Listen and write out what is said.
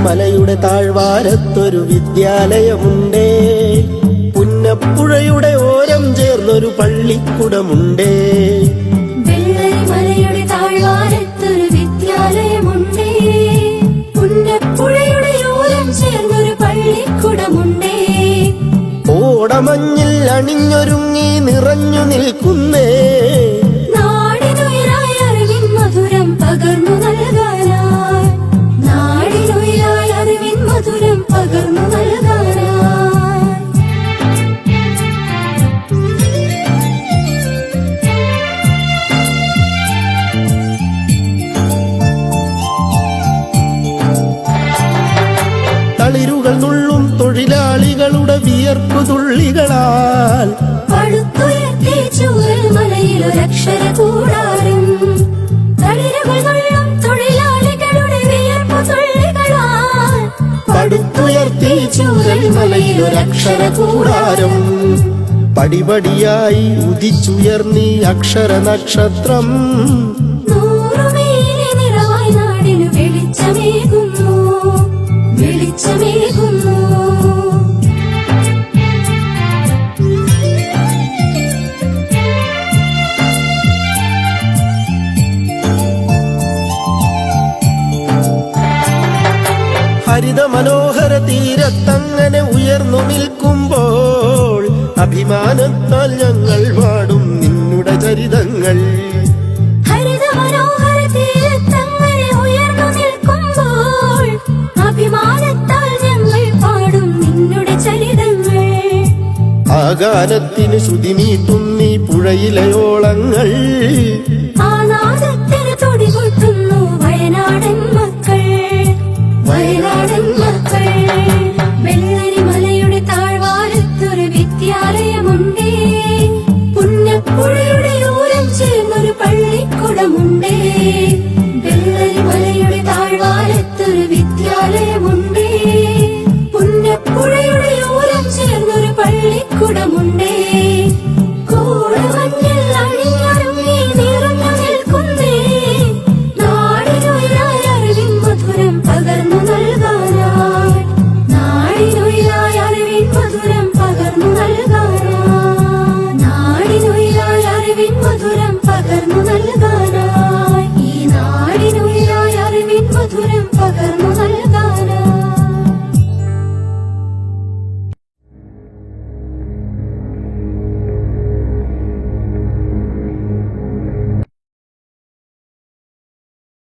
മലയുടെ താഴ്വാരത്തൊരു വിദ്യാലയമുണ്ടേ. പുന്നപ്പുഴയുടെ ഓരം ചേർന്നൊരു പള്ളിക്കുടമുണ്ടേ. മലയുടെ താഴ്വാരത്തൊരു വിദ്യാലയമുണ്ടേ. പുന്നപ്പുഴയുടെ ഓരം ചേർന്നൊരു പള്ളിക്കുടമുണ്ടേ. ഓടമഞ്ഞിൽ അണിഞ്ഞൊരുങ്ങി നിറഞ്ഞു നിൽക്കുന്നേ. നാടിനുയരായി അറിവിൻ മധുരം പകർന്നു നൽകാനായി. നാടിനുയരായി അറിവിൻ മധുരം പകർന്നു നൽകാനായി. തളിരുകൾ നുള്ളും തൊഴിലാളികളുടെ വിയർപ്പു തുള്ളികളാൽ പടുത്തുയർത്തി ചൂരൽ മലയിലൊരക്ഷര കൂടാരം. തളിരുകൾ നുള്ളും തൊഴിലാളികളുടെ വിയർപ്പു തുള്ളികളാൽ പടുത്തുയർത്തി ചൂരൽ മലയിലൊരക്ഷര കൂടാരം. പടിപടിയായി ഉദിച്ചുയർന്നീ അക്ഷര നക്ഷത്രം. നൂറുമേനി നിറവായി നാടിനു വെളിച്ചമേകുന്നു, വെളിച്ചമേകുന്നു. ഹരിത മനോഹര തീരത്തങ്ങനെ ഉയർന്നു നിൽക്കുമ്പോൾ അഭിമാനത്താൽ ഞങ്ങൾ പാടും നിന്നുടെ ചരിതങ്ങൾ. ഹരിത മനോഹര തീരത്തങ്ങനെ ഉയർന്നു നിൽക്കുമ്പോൾ അഭിമാനത്താൽ ഞങ്ങൾ പാടും നിന്നുടെ ചരിതങ്ങൾ. ആ ഗാനത്തിന് ശ്രുതിമീട്ടുന്നീ പുഴയിലെ ഓളങ്ങൾ. ആ നാദത്തിന് തുടികൊട്ടുന്നു വയനാടൻ മക്കൾ, വയനാടൻ മക്കൾ. വെള്ളരിമലയുടെ താഴ്വാരത്തൊരു വിദ്യാലയമുണ്ടേ. പുന്നപ്പുഴയുടെ ഓരം ചേർന്നൊരു പള്ളിക്കുടമുണ്ടേ. വെള്ളരിമലയുടെ താഴ്വാരത്തൊരു വിദ്യാലയമുണ്ടേ. പുന്നപ്പുഴയുടെ ഓരം ചേർന്നൊരു പള്ളിക്കുടമുണ്ടേ. കോടമഞ്ഞിൽ അണിഞ്ഞൊരുങ്ങി നിറഞ്ഞു നിൽക്കുന്നേ. നാടിനുയരായി അറിവിൻ മധുരം പകർന്നു നൽകാനായി. നാടിനുയരായി അറിവിൻ മധുരം പകർന്നു നൽകാൻ.